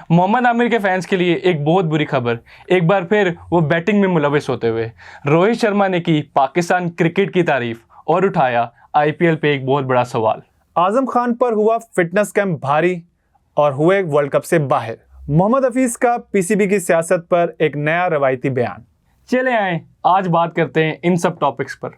मोहम्मद आमिर के फैंस के लिए एक बहुत बुरी खबर। एक बार फिर वो बैटिंग में मुलविस होते हुए रोहित शर्मा ने की पाकिस्तान क्रिकेट की तारीफ और उठाया आईपीएल पे एक बहुत बड़ा सवाल। आजम खान पर हुआ फिटनेस कैंप भारी और हुए वर्ल्ड कप से बाहर। मोहम्मद हफीज का पीसीबी की सियासत पर एक नया रवायती बयान। चले आए आज बात करते हैं इन सब टॉपिक्स पर।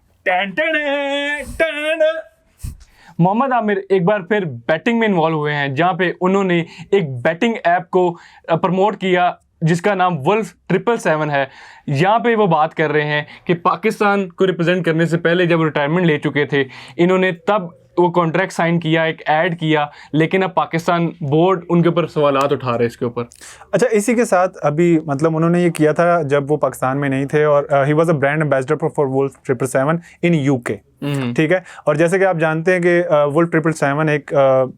मोहम्मद आमिर एक बार फिर बैटिंग में इन्वॉल्व हुए हैं, जहां पे उन्होंने एक बैटिंग ऐप को प्रमोट किया जिसका नाम वुल्फ 777 है। यहाँ पे वो बात कर रहे हैं कि पाकिस्तान को रिप्रेजेंट करने से पहले जब रिटायरमेंट ले चुके थे इन्होंने तब वो कॉन्ट्रैक्ट साइन किया, एक ऐड किया, लेकिन अब पाकिस्तान बोर्ड उनके ऊपर सवालात उठा रहे हैं इसके ऊपर। अच्छा, इसी के साथ अभी मतलब उन्होंने ये किया था जब वो पाकिस्तान में नहीं थे और ही was a brand ambassador for wolf 777 in UK. ठीक है, और जैसे कि आप जानते हैं कि वुल्फ 777 एक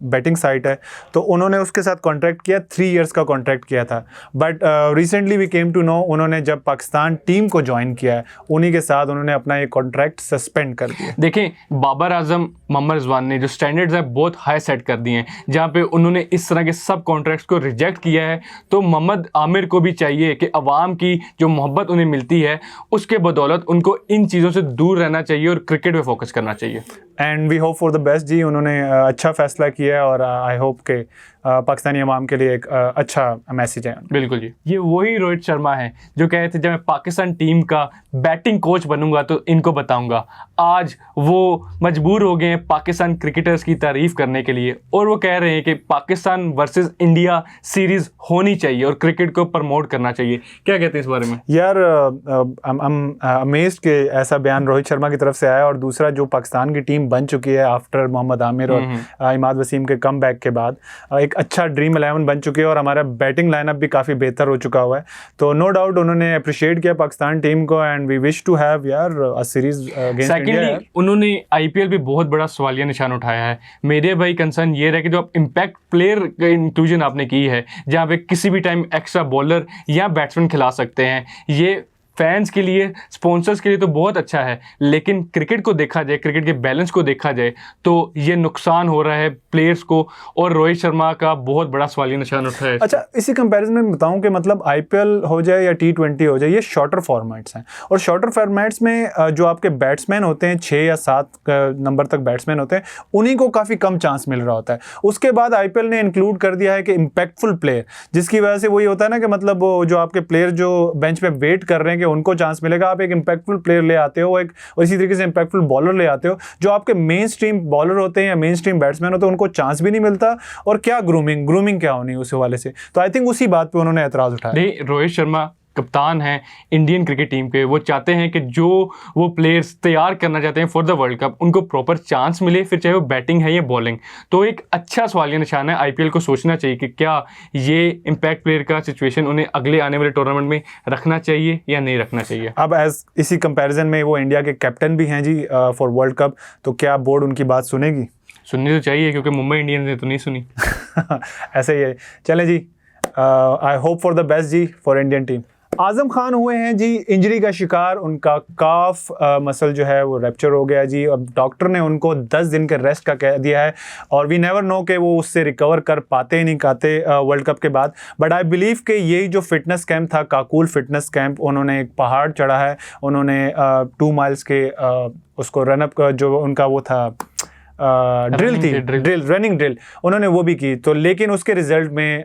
बैटिंग साइट है, तो उन्होंने उसके साथ कॉन्ट्रैक्ट किया, 3 इयर्स का कॉन्ट्रैक्ट किया था। But recently we came to know उन्होंने जब पाकिस्तान टीम को ज्वाइन किया है उन्हीं के साथ उन्होंने अपना ये कॉन्ट्रैक्ट सस्पेंड कर दिया। देखें, बाबर आजम मोहम्मद रिजवान ने जो स्टैंडर्ड्स हैं बहुत हाई सेट कर दिए हैं, जहाँ पे उन्होंने इस तरह के सब कॉन्ट्रैक्ट्स को रिजेक्ट किया है। तो मोहम्मद आमिर को भी चाहिए कि अवाम की जो मोहब्बत उन्हें मिलती है उसके बदौलत उनको इन चीज़ों से दूर रहना चाहिए और क्रिकेट पे फोकस करना चाहिए। And we hope for the best जी। उन्होंने अच्छा फैसला किया है और आई होप के पाकिस्तानी अवाम के लिए एक अच्छा मैसेज है। बिल्कुल जी, ये वही रोहित शर्मा है जो कहे थे जब मैं पाकिस्तान टीम का बैटिंग कोच बनूंगा तो इनको बताऊंगा। आज वो मजबूर हो गए हैं पाकिस्तान क्रिकेटर्स की तारीफ करने के लिए और वो कह रहे हैं कि पाकिस्तान वर्सेस इंडिया सीरीज होनी चाहिए और क्रिकेट को प्रमोट करना चाहिए। क्या कहते हैं इस बारे में? यार अमेज्ड के ऐसा बयान रोहित शर्मा की तरफ से आया और दूसरा जो पाकिस्तान की टीम बन चुकी है आफ्टर मोहम्मद आमिर और इमाद वसीम के कम बैक के बाद एक अच्छा ड्रीम 11 बन चुकी है और हमारा बैटिंग लाइनअप भी काफ़ी बेहतर हो चुका हुआ है। तो नो डाउट उन्होंने अप्रिशिएट किया पाकिस्तान टीम को and we wish to have यार अ सीरीज अगेंस्ट इंडिया। उन्होंने आईपीएल पे बहुत बड़ा सवालिया निशान उठाया है। मेरे भाई कंसर्न ये रहा कि जो इम्पैक्ट प्लेयर का इंक्लूजन आपने की है जहाँ पे किसी भी टाइम एक्स्ट्रा बॉलर या बैट्समैन खिला सकते हैं, ये फैंस के लिए, स्पॉन्सर्स के लिए तो बहुत अच्छा है, लेकिन क्रिकेट को देखा जाए, क्रिकेट के बैलेंस को देखा जाए तो ये नुकसान हो रहा है प्लेयर्स को और रोहित शर्मा का बहुत बड़ा सवालिया निशान उठा है। अच्छा, इसी कंपैरिजन में बताऊं कि मतलब आईपीएल हो जाए या T20 हो जाए, ये शॉर्टर फॉर्मेट्स हैं और शॉर्टर फॉर्मेट्स में जो आपके बैट्समैन होते हैं 6 या 7 नंबर तक बैट्समैन होते हैं उन्हीं को काफ़ी कम चांस मिल रहा होता है। उसके बाद आईपीएल ने इंक्लूड कर दिया है कि इम्पैक्टफुल प्लेयर, जिसकी वजह से वही होता है ना कि मतलब वो जो आपके प्लेयर जो बेंच पे वेट कर रहे हैं कि उनको चांस मिलेगा, आप एक इम्पैक्टफुल प्लेयर ले आते हो एक, और इसी तरीके से इम्पैक्टफुल बॉलर ले आते हो। जो आपके मेन स्ट्रीम बॉलर होते हैं या मेन स्ट्रीम बैट्समैन होते हैं उनको चांस भी नहीं मिलता और क्या ग्रूमिंग क्या होनी उस हवाले से। तो आई थिंक उसी बात पे उन्होंने एतराज़ उठाया। नहीं, रोहित शर्मा कप्तान हैं इंडियन क्रिकेट टीम के, वो चाहते हैं कि जो वो प्लेयर्स तैयार करना चाहते हैं फॉर द वर्ल्ड कप उनको प्रॉपर चांस मिले, फिर चाहे वो बैटिंग है या बॉलिंग। तो एक अच्छा सवालिया निशान है, आईपीएल को सोचना चाहिए कि क्या ये इम्पैक्ट प्लेयर का सिचुएशन उन्हें अगले आने वाले टूर्नामेंट में रखना चाहिए या नहीं रखना चाहिए। अब एज इसी कंपैरिजन में वो इंडिया के कैप्टन भी हैं जी फॉर वर्ल्ड कप, तो क्या बोर्ड उनकी बात सुनेगी? सुननी तो चाहिए क्योंकि मुंबई इंडियंस ने तो नहीं सुनी। ऐसे ही है। चलें जी, I hope for the best जी for Indian team. Azam Khan हुए हैं जी इंजरी का शिकार, उनका काफ मसल जो है वो रैप्चर हो गया जी और डॉक्टर ने उनको 10 दिन के रेस्ट का कह दिया है और वी नेवर नो कि वो उससे रिकवर कर पाते ही नहीं पाते वर्ल्ड कप के बाद। बट आई बिलीव कि यही जो फिटनेस कैंप था, काकूल फिटनेस कैंप, उन्होंने एक पहाड़ चढ़ा है, उन्होंने 2 माइल्स के उसको रनअप का जो उनका वो था रनिंग ड्रिल उन्होंने वो भी की। तो लेकिन उसके रिजल्ट में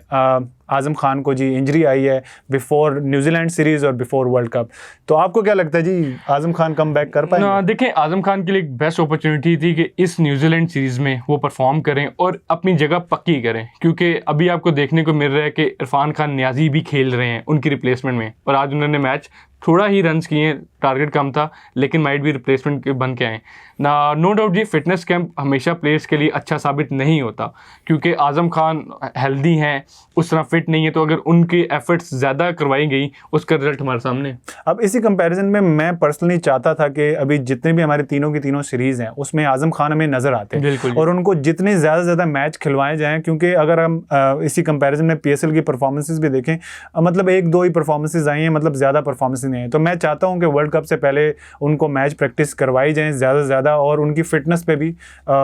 आजम खान को जी इंजरी आई है बिफोर न्यूजीलैंड सीरीज़ और बिफोर वर्ल्ड कप। तो आपको क्या लगता है जी, आजम खान कम बैक कर पाएंगे? देखें, आजम खान के लिए एक बेस्ट अपॉर्चुनिटी थी कि इस न्यूजीलैंड सीरीज़ में वो परफॉर्म करें और अपनी जगह पक्की करें, क्योंकि अभी आपको देखने को मिल रहा है कि इरफान खान न्याजी भी खेल रहे हैं उनकी रिप्लेसमेंट में और आज उन्होंने मैच थोड़ा ही रन्स किए, टारगेट कम था, लेकिन माइट भी रिप्लेसमेंट बन के आए ना। नो डाउट जी, फिटनेस कैंप हमेशा प्लेयर्स के लिए अच्छा साबित नहीं होता, क्योंकि आजम खान हेल्दी हैं, उस तरह फिट नहीं है, तो अगर उनकी एफर्ट्स ज़्यादा करवाई गई उसका रिजल्ट हमारे सामने। अब इसी कंपैरिजन में मैं पर्सनली चाहता था कि अभी जितने भी हमारे तीनों की तीनों सीरीज़ हैं उसमें आजम खान हमें नज़र आते हैं और उनको जितने ज़्यादा से ज़्यादा मैच खिलवाए जाएँ, क्योंकि अगर हम इसी कंपैरिजन में PSL की परफॉर्मेंसेज भी देखें, मतलब 1-2 ही परफॉर्मेंसेज आई हैं, मतलब ज़्यादा परफॉर्मेंसेज नहीं है। तो मैं चाहता हूं कि वर्ल्ड कप से पहले उनको मैच प्रैक्टिस करवाई जाए ज़्यादा से ज़्यादा और उनकी फिटनेस पे भी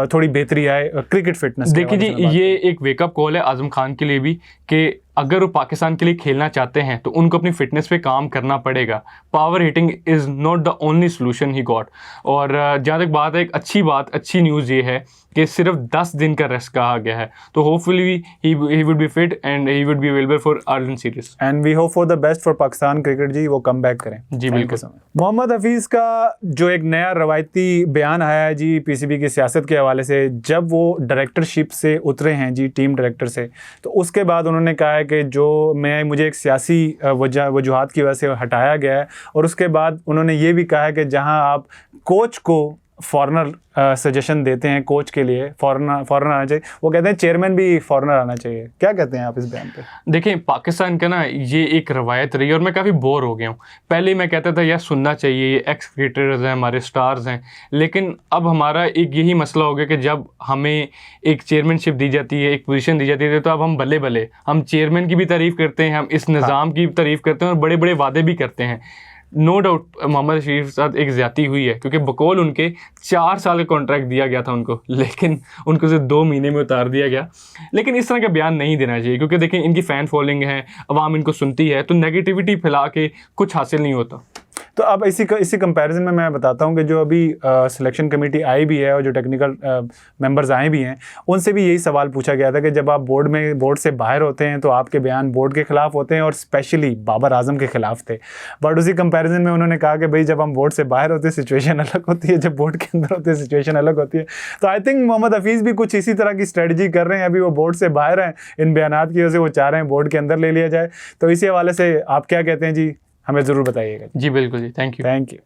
थोड़ी बेहतरी आए, क्रिकेट फिटनेस। देखिए जी, ये एक वेकअप कॉल है आजम खान के लिए भी कि अगर वो पाकिस्तान के लिए खेलना चाहते हैं तो उनको अपनी फिटनेस पे काम करना पड़ेगा। Power hitting is not the only solution he got. और जहाँ तक बात है, एक अच्छी न्यूज़ ये है कि सिर्फ 10 दिन का रेस्ट कहा गया है, तो hopefully he would be fit and he would be available for Ireland series. And we hope for the best for Pakistan cricket जी, वो कम बैक करें। जी बिल्कुल। मोहम्मद हफीज़ का जो एक नया रवायती बयान आया है जी पीसीबी की सियासत के हवाले से, जब वो डायरेक्टरशिप से उतरे हैं जी, टीम डायरेक्टर से, तो उसके बाद उन्होंने कहा है कि मुझे एक सियासी वजूहात की वजह से हटाया गया है। और उसके बाद उन्होंने ये भी कहा है कि जहां आप कोच को फॉरेनर सजेशन देते हैं, कोच के लिए फॉरेनर आना चाहिए, वो कहते हैं चेयरमैन भी फॉरेनर आना चाहिए। क्या कहते हैं आप इस बयान पे? देखिए, पाकिस्तान का ना ये एक रवायत रही है और मैं काफ़ी बोर हो गया हूँ। पहले मैं कहता था यार सुनना चाहिए, ये एक्स क्रिकेटर्स हैं, हमारे स्टार्स हैं, लेकिन अब हमारा एक यही मसला हो गया कि जब हमें एक चेयरमैनशिप दी जाती है, एक पोजीशन दी जाती है, तो अब हम बल्ले हम चेयरमैन की भी तारीफ़ करते हैं, हम इस निज़ाम की तारीफ़ करते हैं और बड़े बड़े वादे भी करते हैं। नो डाउट मोहम्मद शरीफ के साथ एक ज़्यादती हुई है, क्योंकि बकौल उनके 4 साल का कॉन्ट्रैक्ट दिया गया था उनको, लेकिन उनको सिर्फ 2 महीने में उतार दिया गया। लेकिन इस तरह का बयान नहीं देना चाहिए, क्योंकि देखें इनकी फ़ैन फॉलोइंग है, अवाम इनको सुनती है, तो नेगेटिविटी फैला के कुछ हासिल नहीं होता। तो अब इसी कंपैरिजन में मैं बताता हूँ कि जो अभी सिलेक्शन कमेटी आई भी है और जो टेक्निकल मेंबर्स आए भी हैं, उनसे भी यही सवाल पूछा गया था कि जब आप बोर्ड से बाहर होते हैं तो आपके बयान बोर्ड के खिलाफ होते हैं और स्पेशली बाबर आजम के खिलाफ थे। बट उसी कंपैरिजन में उन्होंने कहा कि भाई जब हम बोर्ड से बाहर होते हैं सिचुएशन अलग होती है, जब बोर्ड के अंदर होते हैं सिचुएशन अलग होती है। तो आई थिंक मोहम्मद हफीज़ भी कुछ इसी तरह की स्ट्रेटजी कर रहे हैं। अभी वो बोर्ड से बाहर हैं, इन बयानात की वजह से वो चाह रहे हैं बोर्ड के अंदर ले लिया जाए। तो इसी हवाले से आप क्या कहते हैं जी, हमें ज़रूर बताइएगा। जी बिल्कुल जी, थैंक यू।